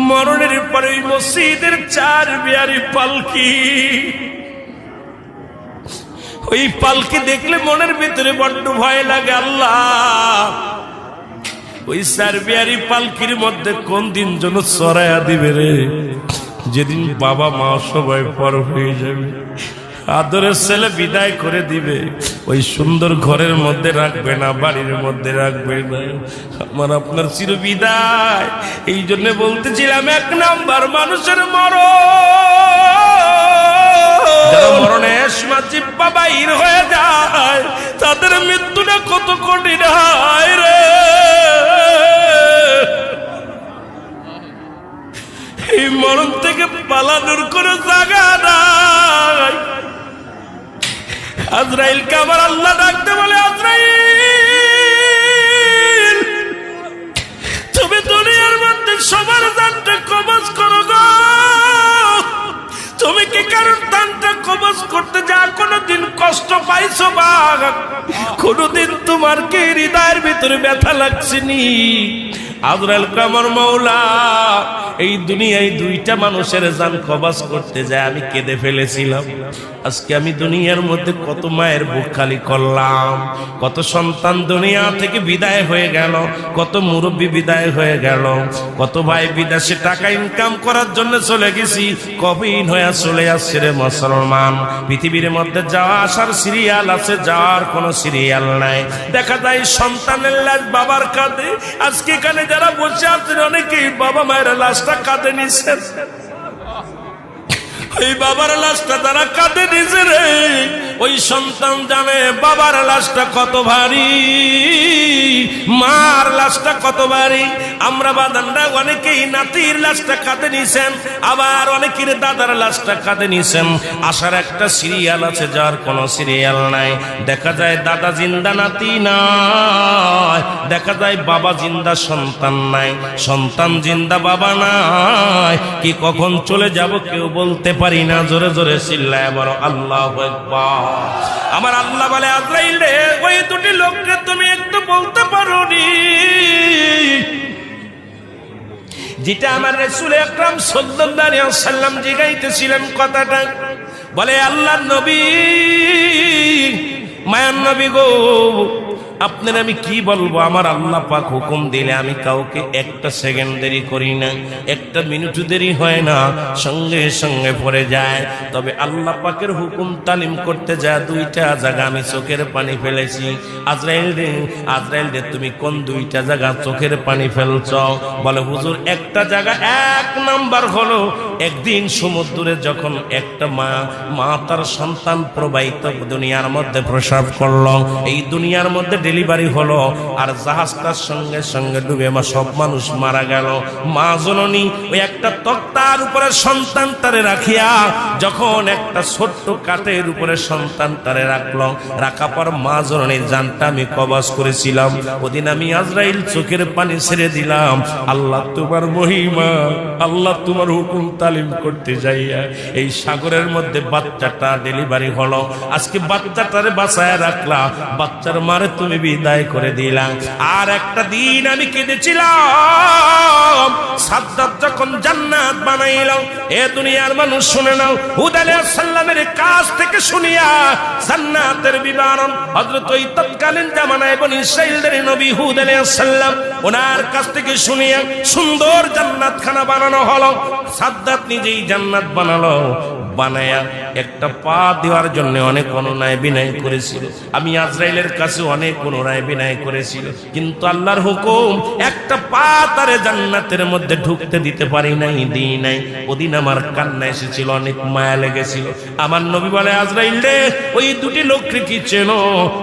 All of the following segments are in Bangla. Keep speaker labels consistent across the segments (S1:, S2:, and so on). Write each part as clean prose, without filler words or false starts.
S1: মরণের পরে ওই মসজিদের চার বিয়ারি পালকি, ওই পালকি দেখলে মনের ভিতরে বড্ড ভয় লাগে। আল্লাহ, ওই চার বিয়ারি পালকির মধ্যে কোন দিন যেন চড়াইয়া দিবে রে, যেদিন বাবা মা সবাই পর হয়ে যাবে, আদরের ছেলে বিদায় করে দিবে, ওই সুন্দর ঘরের মধ্যে রাখবে না, বাড়ির মধ্যে রাখবে না, আমার আপনার চির বিদায়। এই জন্য বলতেছিলাম, এক নাম্বার মানুষের মরণের সময় জিহ্বা বাইর হয়ে যায়, তাদের মৃত্যুটা কত কঠিন হয় রে। এই মরণ থেকে পালানোর কোনো জায়গা নাই। আজরাইলকে আবার আল্লাহ ডাকতে বলে, আজরাইল তুমি দুনিয়ার মধ্যে সবার জানটা কবজ করো গো। তুমি কি কারণ দানটা কবজ করতে যা কোনদিন কষ্ট পাইছো বা কোনদিন তোমার কি হৃদয়ের ভিতরে ব্যথা লাগছেনি? আজরাইল আমার মাওলা, এই দুনিয়ায় দুইটা মানুষের জান কবজ করতে যায় আমি কেঁদে ফেলেছিলাম। আজকে আমি দুনিয়ার মধ্যে কত মায়ের বুক খালি করলাম, কত সন্তান দুনিয়া থেকে বিদায় হয়ে গেল, কত মুরব্বী বিদায় হয়ে গেল, কত ভাই বিদেশে টাকা ইনকাম করার জন্য চলে গেছি, কবিন হয়ে চলে আসছে রে মুসলমান। পৃথিবীর মধ্যে যাওয়া আসার সিরিয়াল আছে, যাওয়ার কোনো সিরিয়াল নাই। দেখা যায় সন্তানের লাশ বাবার কাঁধে। আজকে এখানে যারা বসে আছেন অনেকেই বাবা মায়ের লাশটা কাঁধে নিছেন। ওই বাবার লাশটা তারা কাঁধে নিছে রে, ওই সন্তান জানে বাবার লাশটা কত ভারী, মার লাশটা কত ভারী। আমরা বাদানরা অনেকেই নাতির লাশটা কাঁধে নিছেন, আবার অনেকের দাদার লাশটা কাঁধে নিছেন। আসার একটা সিরিয়াল আছে, যার কোনো সিরিয়াল নাই। দেখা যায় দাদা জিন্দা নাতি নাই, দেখা যায় বাবা জিন্দা সন্তান নাই, সন্তান জিন্দা বাবা নাই। কি কখন চলে যাব কেউ বলতে পারি না। জোরে জোরে চিল্লায় বলো আল্লাহু আকবার। আমার আল্লাহ বলে, আজরাইল রে, ওই দুটি লোককে তুমি একটু বলতে পারোনি যেটা আমার রাসূল আকরাম সাল্লাল্লাহু আলাইহি ওয়াসাল্লাম জিগাইতেছিলেন কথাটা। বলে, আল্লাহর নবী, মায়ার নবী গো, আপনার আমি কি বলবো? আমার আল্লাহ পাক হুকুম দিলে আমি কাউকে একটা সেকেন্ড দেরি করি না, একটা মিনিট দেরি হয় না, সঙ্গে সঙ্গে পড়ে যায়। তবে আল্লাহ পাকের হুকুম তালিম করতে যায় দুইটা জায়গা আমি চোখের পানি ফেলেছি। আজরাইল রে, আজরাইল রে, তুমি কোন দুইটা জায়গা চোখের পানি ফেলছ? বলে, হুজুর, একটা জায়গা, এক নাম্বার হলো একদিন সমুদ্রে যখন একটা মা তার সন্তান প্রবাহিত দুনিয়ার মধ্যে প্রসব করলো, এই দুনিয়ার মধ্যে ডেলিভারি হলো, আর জাহাজটার সঙ্গে সঙ্গে ডুবে সব মানুষ মারা গেল। মা জননী ওই একটা তক্তার উপরে সন্তান তারে রাখিয়া, যখন একটা ছোট্ট কাঠের উপরে সন্তান তারে রাখলো, রাখা পর মা জননীর জানটা আমি কবজ করেছিলাম। ওদিন আমি আজরাইল চোখের পানি ছেড়ে দিলাম। আল্লাহ তোমার মহিমা, আল্লাহ তোমার হুকুম তালিম করতে যাইয়া এই সাগরের মধ্যে বাচ্চাটা ডেলিভারি হলো। আজকে বাচ্চাটারে বাঁচায় রাখলা, বাচ্চার মারে তুমি বিদায় করে দিলাম। আর একটা দিন আমি কেঁদেছিলাম, সাদ্দাত যখন জান্নাত বানাইলাম। এ দুনিয়ার মানুষ শুনে নাও, হুদ আলাইহিস সালামের কাছ থেকে শুনিয়া জান্নাতের বিবরণ হযরত ওই তৎকালীন জামানায় বনি ইসরাঈলদের নবী হুদ আলাইহিস সালাম, ওনার কাছ থেকে শুনিয়া সুন্দর জান্নাত খানা বানানো হলো। সাদ্দাত নিজেই জান্নাত বানালো, বানায়া একটা পা দেওয়ার জন্য অনেক অনুনয় বিনয় করেছিল। আমি আজরাইলের কাছে অনেক অনুনয় বিনয় করেছিল, কিন্তু আল্লাহর হুকুম, একটা পা তারে জান্নাতের মধ্যে ঢুকতে দিতে পারি নাই, দিই নাই। ওদিন আমার কান্না এসেছিল, অনেক মায়া লেগেছিল। আমার নবী বলে, আজরাইল রে, ওই দুটি লোককে কি চেনো?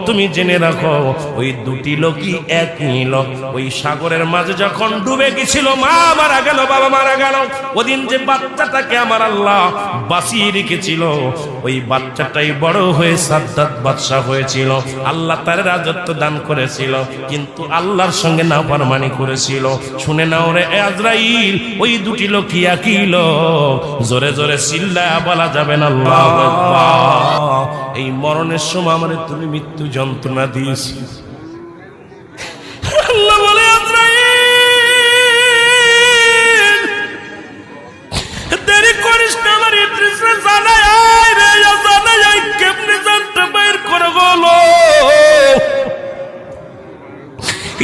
S1: তুমি জেনে রাখো, ওই দুটি লোকই একই লোক। ওই সাগরের মাঝে যখন ডুবে গেছিল, মা মারা গেল, বাবা মারা গেল, ওদিন যে বাচ্চাটাকে আমার আল্লাহ বাঁচিয়ে রেখেছিল, ওই বাচ্চাটাই বড় হয়ে সাদ্দাত বাদশা হয়েছিল। আল্লাহ তার রাজত্ব দান করেছিল, কিন্তু আল্লাহর সঙ্গে নাফরমানি করেছিল। শুনে নাও রে আজরাইল, ওই দুটি লোক একই লোক। জোরে জোরে চিল্লায়া বলা যাবে না আল্লাহু আকবার। এই মরণের সময় আমারে তুমি মৃত্যু যন্ত্রণা দিয়েছি। আল্লাহ বলে, আজরাইল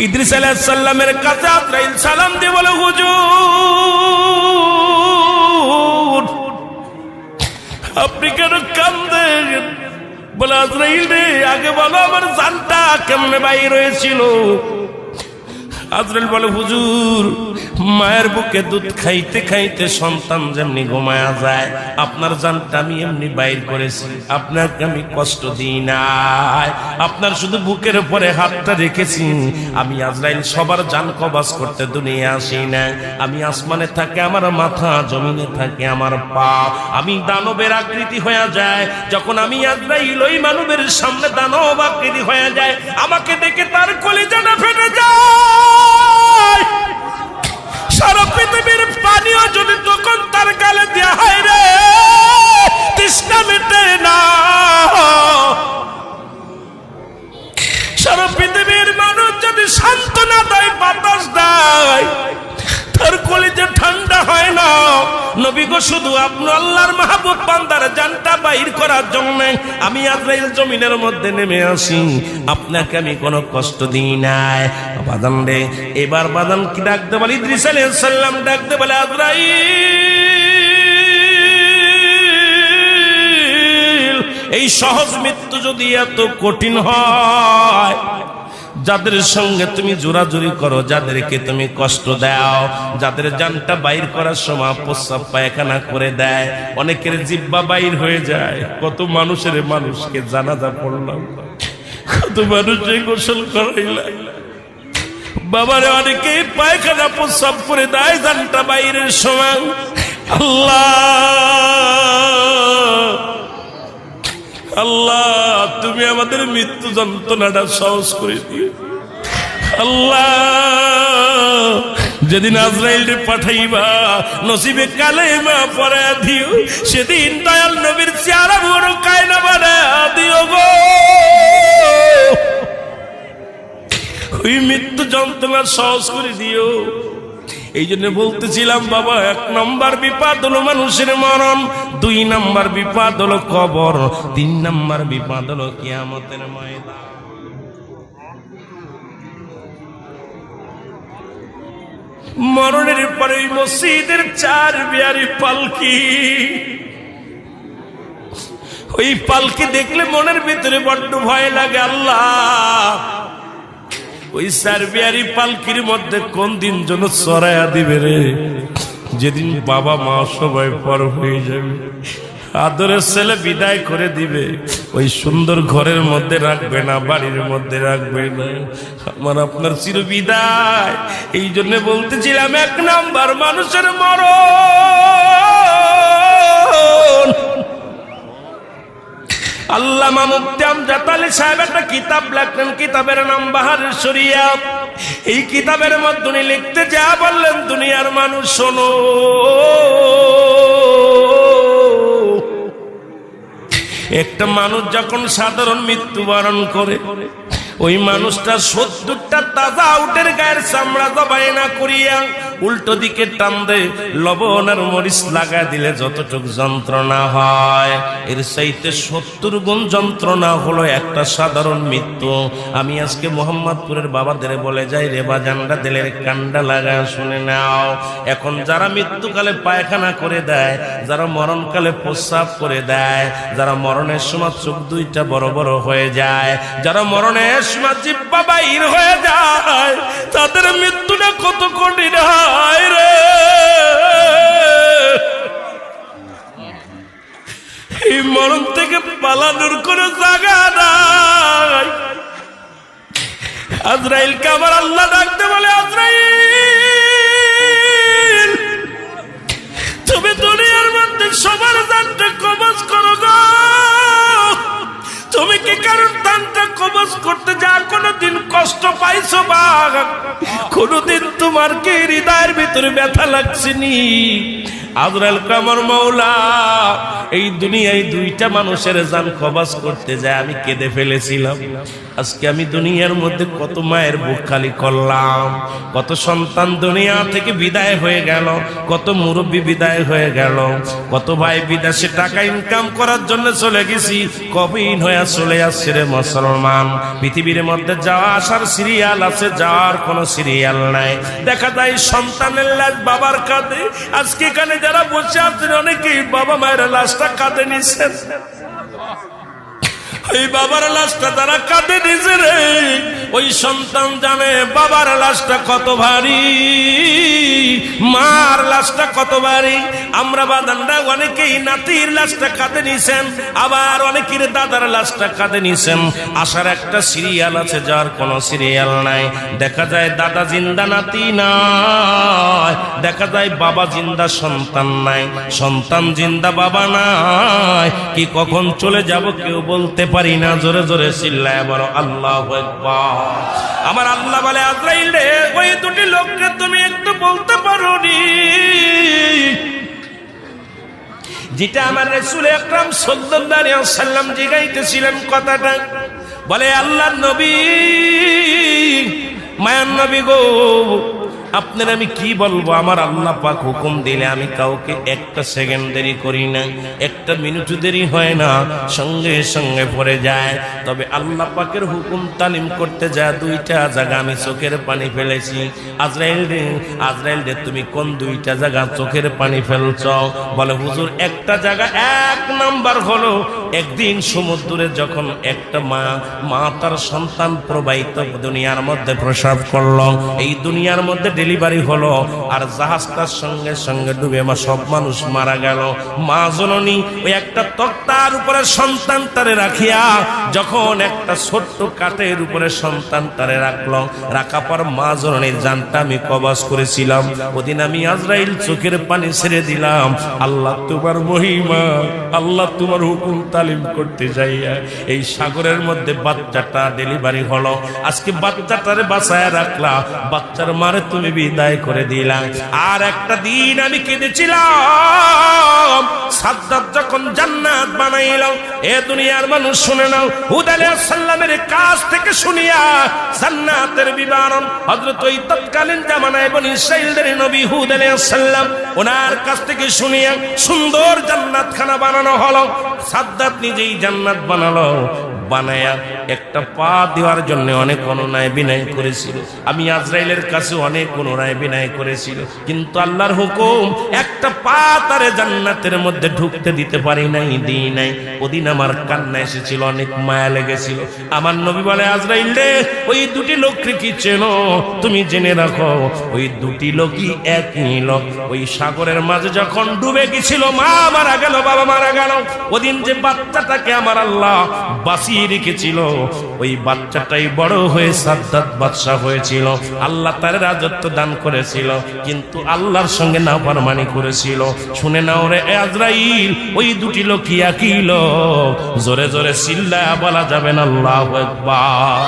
S1: ইদ্রিস আলাইহিস সালামের কাছে আজরাইল সালাম দিয়ে বলে, হুজুর আপনি কেন কাঁদেন? বলে, আজরাইল রে, আগে বলো আমার জানটা কেমনে বাইর হয়েছিল। আজরাইল বলে, হুজুর মায়ের বুকে দুধ খাইতে খাইতে সন্তান যেমনি ঘুমায়া যায়, আপনার জানটা আমি এমনি বাইর করেছি, আপনাকে আমি কষ্ট দিই নাই, আপনার শুধু বুকের উপরে হাতটা রেখেছি। আমি আজরাইল সবার জান কবজ করতে দুনিয়া আসি না। আমি আসমানে থাকে আমার মাথা, জমিনে থাকে আমার পা। আমি দানবের আকৃতি হয়ে যায়, যখন আমি আজরাইল ওই মানবের সামনে দানব আকৃতি হয়ে যায়, আমাকে দেখে তার কলিজাটা ফেটে যায়। সারা পৃথিবীর পানিও যদি তখন তার গালে দেয়া হয় রে, তৃষ্ণা মেটে না। সারা পৃথিবীর মানুষ যদি সান্ত্বনা দেয়, বাতাস দেয়, তার কলিজা ঠান্ডা হয় না। নবী গো, শুধু আপনি আল্লাহর মাহবুব বান্দার জানটা বাইর করার জন্য আমি আজরাইল জমিনের মধ্যে নেমে আসি, আপনাকে আমি কোনো কষ্ট দিই নাই। বাদান রে, এবার বাদান কি ডাকতে বলে, ইদ্রিস আলাইহিস সালাম ডাকতে বলে, আজরাইল এই সহজ মৃত্যু যদি এত কঠিন হয়, যাদের সঙ্গে তুমি জোরাজুরি করো, যাদেরকে তুমি কষ্ট দাও, যাদের জানটা বাইর করার সময় প্রস্রাব পায়খানা করে দেয়, অনেকের জিহ্বা বাইর হয়ে যায়। কত মানুষকে জানাজা পড়লাম, কত মানুষকে গোসল করাইলাম, বাবারে অনেকে পায়খানা প্রস্রাব করে দেয় জানটা বাইরের সময়। আল্লাহ তুমি আমাদের মৃত্যু যন্ত্রণাটা সহজ করে দিও। আল্লাহ যেদিন আজরাইলকে পাঠাইবা, নসিবে কালেমা পড়া দিও, সেদিন দয়াল নবীর চেহারা বড় কায়না বানা দিও গো। ওই মৃত্যু যন্ত্রণা সহজ করে দিও। এই জন্য বলতেছিলাম বাবা, 1 নম্বর বিপদ হলো মানুষের মরণ, 2 নম্বর বিপদ হলো কবর, 3 নম্বর বিপদ হলো কিয়ামতের ময়দান। মরণের পরে মসজিদের 4 বিয়ারি পালকি, ওই পালকি দেখলে মনের ভিতরে বড্ড ভয় লাগে। আল্লাহ ওই 4 বিয়ারি পালকির মধ্যে কোন দিন যেন চড়াইয়া দিবে রে, যেদিন বাবা মা সবাই পর হয়ে যাবে, আদরের ছেলে বিদায় করে দিবে, ওই সুন্দর ঘরের মধ্যে রাখবে না, বাড়ির মধ্যে রাখবে না, আমার আপনার চির বিদায়। এই জন্য বলতেছিলাম 1 নম্বর মানুষের মরণ। আল্লামা মুফতি আমজাদ আলী সাহেব একটা কিতাব লেখলেন, কিতাবের নাম বাহারুস শরিয়াত। এই কিতাবের মধ্যে উনি লিখতে যা বললেন, দুনিয়ার মানুষ শোনো, একটা মানুষ যখন সাধারণ মৃত্যুবরণ করে, ওই মানুষটা 70টা তাজা উটের গায়ের চামড়া জবাই না করিয়া উল্টো দিকে টান দে, লবণ আর মরিচ লাগা দিলে যতটুক যন্ত্রণা হয়, এর চাইতে 70 গুণ যন্ত্রণা হলো একটা সাধারণ মৃত্যু। আমি আজকে মোহাম্মদপুরের বাবাদের বলে যাই, রে বাজানরা দিলের কান্ডা লাগা শুনে নাও। এখন যারা মৃত্যুকালে পায়খানা করে দেয়, যারা মরণকালে প্রস্রাব করে দেয়, যারা মরণের সময় চোখ 2টা বড় বড় হয়ে যায়, যারা মরণের সময় জিহ্বা বাইর হয়ে যায়, তাদের মৃত্যুটা কত কঠিন হয় রে। এই মরণ থেকে পালানোর কোনো জায়গা নাই। আজরাইলকে আবার আল্লাহ ডাকতে বলে, আজরাইল তুমি দুনিয়ার মধ্যে সবার জানটা কবজ করো গো। তুমি কি কারণ জানটা কবজ করতে যা কোনদিন কষ্ট পাইছো বা কোনদিন তোমার তোমার কি হৃদয়ের ভিতরে ব্যথা লাগছে নি? আজরাইল কামর মাওলা, এই দুনিয়ায় দুইটা মানুষের জান কবজ করতে যায় আমি কেঁদে ফেলেছিলাম। আজকে আমি দুনিয়ার মধ্যে কত মায়ের বুক খালি করলাম, কত সন্তান দুনিয়া থেকে বিদায় হয়ে গেল, কত মুরব্বী বিদায় হয়ে গেল, কত ভাই বিদেশে টাকা ইনকাম করার জন্য চলে গেছি, কবিন হয়ে চলে আসছে রে মুসলমান। পৃথিবীর মধ্যে যাওয়া আসার সিরিয়াল আছে, যাওয়ার কোনো সিরিয়াল নাই। দেখা যায় সন্তানের লাশ বাবার কাঁধে। আজকে এখানে যারা বসে আছেন অনেকেই বাবা মায়ের লাশটা কাঁধে নিছেন। এই বাবার লাশটা তারা কাঁধে নিছে রে, ওই সন্তান জানে বাবার লাশটা কত ভারী, মার লাশটা কত ভারী। আমরা বাদানরা অনেকেই নাতির লাশটা কাঁধে নিছেন, আবার অনেকের দাদার লাশটা কাঁধে নিছেন। আসার একটা সিরিয়াল আছে, যার কোনো সিরিয়াল নাই। দেখা যায় দাদা জিন্দা নাতি নাই, দেখা যায় বাবা জিন্দা সন্তান নাই, সন্তান জিন্দা বাবা নাই। কি কখন চলে যাব কেউ বলতে পারি না। জোরে জোরে চিল্লায় বলো আল্লাহু আকবার। আমার আল্লাহ বলে, আজরাইল রে, ওই দুটি লোককে তুমি একটু বলতে পারো নি যেটা আমার রাসূল আকরাম সাল্লাল্লাহু আলাইহি ওয়াসাল্লাম জিগাইতেছিলেন কথাটা। বলে, আল্লাহর নবী, মায়ার নবী গো, আপনার আমি কি বলবো? আমার আল্লাহ পাক হুকুম দিলে আমি কাউকে একটা সেকেন্ড দেরি করি না, একটা মিনিট দেরি হয় না, সঙ্গে সঙ্গে পড়ে যায়। তবে আল্লাহ পাকের হুকুম তালিম করতে যায় দুইটা জায়গা আমি চোখের পানি ফেলেছি। আজরাইল রে, আজরাইল রে, তুমি কোন দুইটা জায়গা চোখের পানি ফেলছ? বলে, হুজুর, একটা জায়গা, এক নাম্বার হলো একদিন সমুদ্রে যখন একটা মা তার সন্তান প্রবাহিত দুনিয়ার মধ্যে প্রসব করলো, এই দুনিয়ার মধ্যে ডেলিভারি হলো, আর জাহাজটার সঙ্গে সঙ্গে ডুবে সব মানুষ মারা গেল। মা জননী ওই একটা তক্তার উপরে সন্তান তারে রাখিয়া, যখন একটা ছোট্ট কাঠের উপরে সন্তান তারে রাখলো, রাখা পর মা জননীর জানটা আমি কবজ করেছিলাম। ওদিন আমি আজরাইল চোখের পানি ছেড়ে দিলাম। আল্লাহ তোমার মহিমা, আল্লাহ তোমার হুকুম তালিম করতে যাইয়া এই সাগরের মধ্যে বাচ্চাটা ডেলিভারি হলো। আজকে বাচ্চাটারে বাঁচায় রাখলা, বাচ্চার মারে তুমি বিদায় করে দিলাম। আর একটা দিন আমি কেঁদেছিলাম, সাদ্দাত যখন জান্নাত বানাইল। এ দুনিয়ার মানুষ শুনে নাও, হুদ আলাইহিস সালামের কাছ থেকে শুনিয়া জান্নাতের বিবরণ। হযরত ওই তৎকালীন জামানায় বনি ইসরাঈলদের নবী হুদ আলাইহিস সালাম, ওনার কাছ থেকে শুনিয়া সুন্দর জান্নাত খানা বানানো হলো। সাদ্দাত নিজেই জান্নাত বানালো, বানায়া একটা পা দেওয়ার জন্য অনেক অনুনয় বিনয় করেছিল। আমি আজরাইলের কাছে অনেক অনুনয় বিনয় করেছিল, কিন্তু আল্লাহর হুকুম, একটা পা তারে জান্নাতের মধ্যে ঢুকতে দিতে পারি নাই, দিই নাই। ওদিন আমার কান্না এসেছিল, অনেক মায়া লেগেছিল। আমার নবী বলে, আজরাইল রে, ওই দুটি লোককে কি চেনো? তুমি জেনে রাখো, ওই দুটি লোকই একই লোক। ওই সাগরের মাঝে যখন ডুবে গেছিল, মা মারা গেল, বাবা মারা গেল, ওদিন যে বাচ্চাটাকে আমার আল্লাহ বাঁচিয়ে রেখেছিল, ওই বাচ্চাটাই বড় হয়ে সাদ্দাত বাদশা হয়েছিল। আল্লাহ তার রাজত্ব দান করেছিল, কিন্তু আল্লাহর সঙ্গে নাফরমানি করেছিল। শুনে নাও রে আজরাইল, ওই দুটি লোক একই লোক। জোরে জোরে চিল্লায়া বলা যাবে না আল্লাহু আকবার।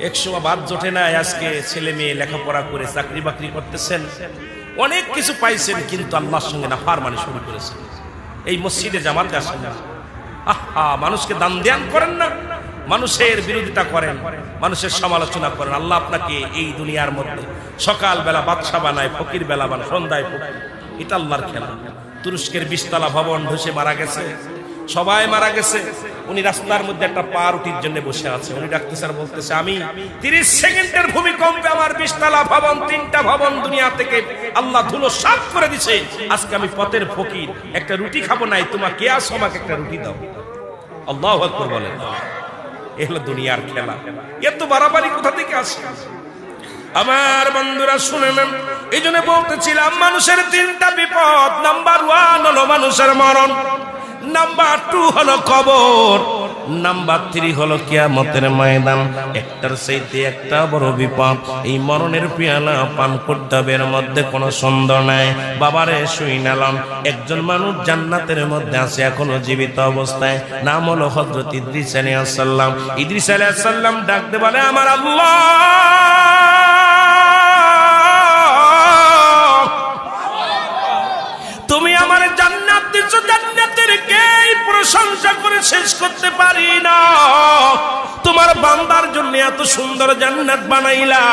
S1: 100 বাদ জোটে না। আজকে ছেলে মেয়ে লেখাপড়া করে চাকরি বাকরি করতেছেন, অনেক কিছু পাইছেন, কিন্তু আল্লাহর সঙ্গে নাফরমানি শুরু করেছেন। এই মসজিদে জামাতে আসেন না, আহা, মানুষকে দান ধ্যান করেন না, মানুষের বিরোধিতা করেন, মানুষের সমালোচনা করেন। আল্লাহ আপনাকে এই দুনিয়ার মধ্যে সকাল বেলা বাদশা বানায়, ফকির বেলা বানায়, সন্ধ্যায় ফকির। এটা আল্লাহর খেলা। তুরস্কের 20 তলা ভবন ধসে মারা গেছে, সবাই মারা গেছে। উনি রাস্তার মধ্যে একটা পাউরুটির জন্য বসে আছে। উনি ডাকতেছে আর বলতেছে, আমি 30 সেকেন্ডের ভূমিকম্পে আমার 20 তলা ভবন, 3টা ভবন দুনিয়া থেকে আল্লাহ ধুলো সাফ করে দিছে। আজকে আমি পথের ফকির, একটা রুটি খাবো নাই, তোমার কে আসো, আমাকে একটা রুটি দাও। আল্লাহু আকবার বলেন। এ হলো দুনিয়ার খেলা। এত বাড়াবাড়ি কোথা থেকে আসে? আমার বন্ধুরা শুনে নেন, এই জন্য বলতেছিলাম, মানুষের 3টা বিপদ। নাম্বার 1 হলো মানুষের মরণ, নাম্বার 2 হলো কবর, নাম্বার 3 হলো কিয়ামতের ময়দান। একটার চাইতে একটা বড় বিপদ। এই মরণের পেয়ালা পান করতে হবে, এর মধ্যে কোনো সন্দেহ নাই। বাবারে শুই নালাম, একজন মানুষ জান্নাতের মধ্যে আছে এখনো জীবিত অবস্থায়, নাম হলো হযরত ইদ্রিস আলাইহিস সালাম। ইদ্রিস আলাইহিস সালাম ডাকতে বলে, আমার আল্লাহ, শেষ করতে পারি না। তোমার বান্দার জন্য এত সুন্দর জান্নাত বানাইলা।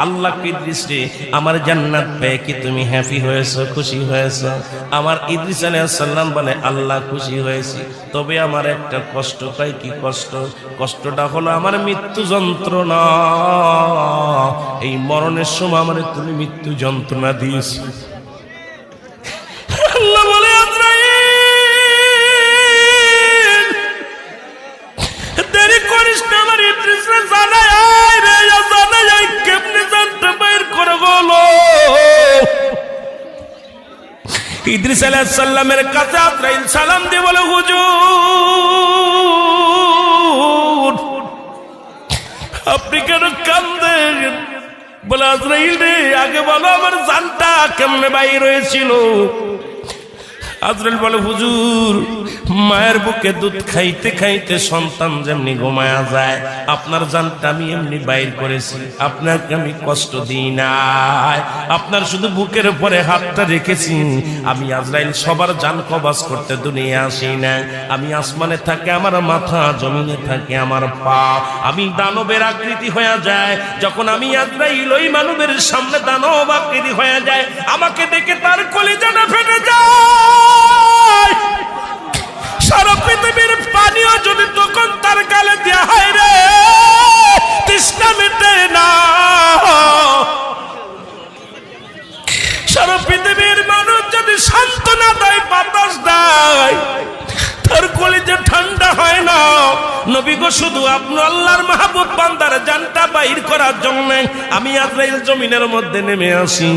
S1: আল্লাহ ইদ্রিস রে, আমার জান্নাত পেয়ে কি তুমি হ্যাপি হয়েছো, খুশি হয়েছো? আমার ইদ্রিস আলাইহিস সালাম বলে, আল্লাহ খুশি হয়েছি, তবে আমার একটা কষ্ট। কয় কি কষ্ট? কষ্টটা হলো আমার মৃত্যু যন্ত্রণা। এই মরণের সময় আমার তুমি মৃত্যু যন্ত্রণা দিয়েছ। আল্লাহ বলে, আজরাইল দেরি করিস না, আমার ইদ্রিস রে জানাই রে, জানাই কেমনে জানতে বাইর করে বলো। ইদ্রিস আলাইহিস সালামের কাছে আজরাইল সালাম দিয়ে বলে, হুজুর আপনি কেন কাঁদেন? বলে, আজরাইল রে, আগে বলো আমার জানটা কেমনে বাইর হয়েছিল। আজরাইল বলে, হুজুর মায়ের বুকে দুধ খাইতে খাইতে সন্তান যেমনি ঘুমায়া যায়, আপনার জানটা আমি এমনি বাইর করেছি। আপনাকে আমি কষ্ট দিই নাই, আপনার শুধু বুকের উপরে হাতটা রেখেছি। আমি আজরাইল সবার জান কবজ করতে দুনিয়া আসি না। আমি আসমানে থাকে আমার মাথা, জমিনে থাকে আমার পা। আমি দানবের আকৃতি হয়ে যায়। যখন আমি আজরাইল ওই মানবের সামনে দানব আকৃতি হয়ে যায়, আমাকে দেখে তার কলিজাটা ফেটে যায়। সারা পৃথিবীর পানিও যদি তখন তার গালে দেয়া হয় রে, তৃষ্ণা মেটে না। সারা পৃথিবীর মানুষ যদি সান্ত্বনা দেয়, বাতাস দেয়, তার কলিজা ঠান্ডা হয় না। নবী গো, শুধু আপনি আল্লাহর মাহবুব বান্দার জানটা বাইর করার জন্য আমি আজরাইল জমিনের মধ্যে নেমে আসি।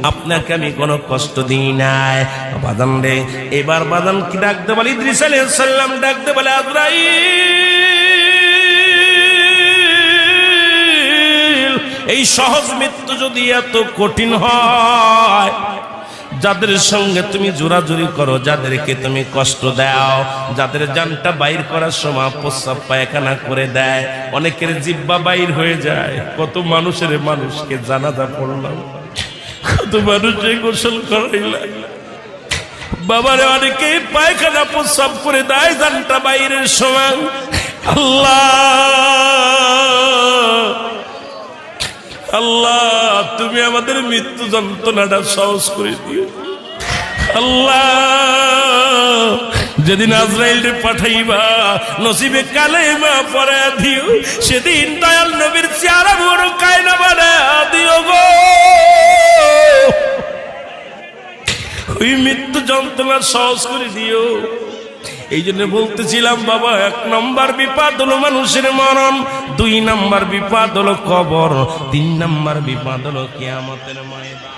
S1: আপনাকে আমি কোনো কষ্ট দিই নাই। বাদান রে, এবার বাদান কি ডাকতে বলে? ইদ্রিস আলাইহিস সালাম ডাকতে বলে, আজরাইল এই সহজ মৃত্যু যদি এত কঠিন হয়, যাদের সঙ্গে তুমি জোরাজুরি করো, যাদেরকে তুমি কষ্ট দাও, যাদের জানটা বাইর করার সময় প্রস্রাব পায়খানা করে দেয়, অনেকের জিহ্বা বাইর হয়ে যায়। কত মানুষকে জানাজা পড়লাম, কত মানুষে গোসল করাইলাম, বাবারে অনেকে পায়খানা প্রস্রাব করে দেয় জানটা বাইরের সময়। আল্লাহ তুমি আমাদের মৃত্যু যন্ত্রণাটা সহজ করে দিও। আল্লাহ যেদিন আজরাইলকে পাঠাইবা, নসিবে কালেমা পড়া দিও। সেদিন দয়াল নবীর চেহারা বড় কায়না বানা দিও গো। ওই মৃত্যু যন্ত্রণা সহজ করে দিও। এই জন্য বলতেছিলাম বাবা, 1 নম্বর বিপদ হলো মানুষের মরণ, 2 নম্বর বিপদ হলো কবর, 3 নম্বর বিপদ হলো কিয়ামতের ময়দান।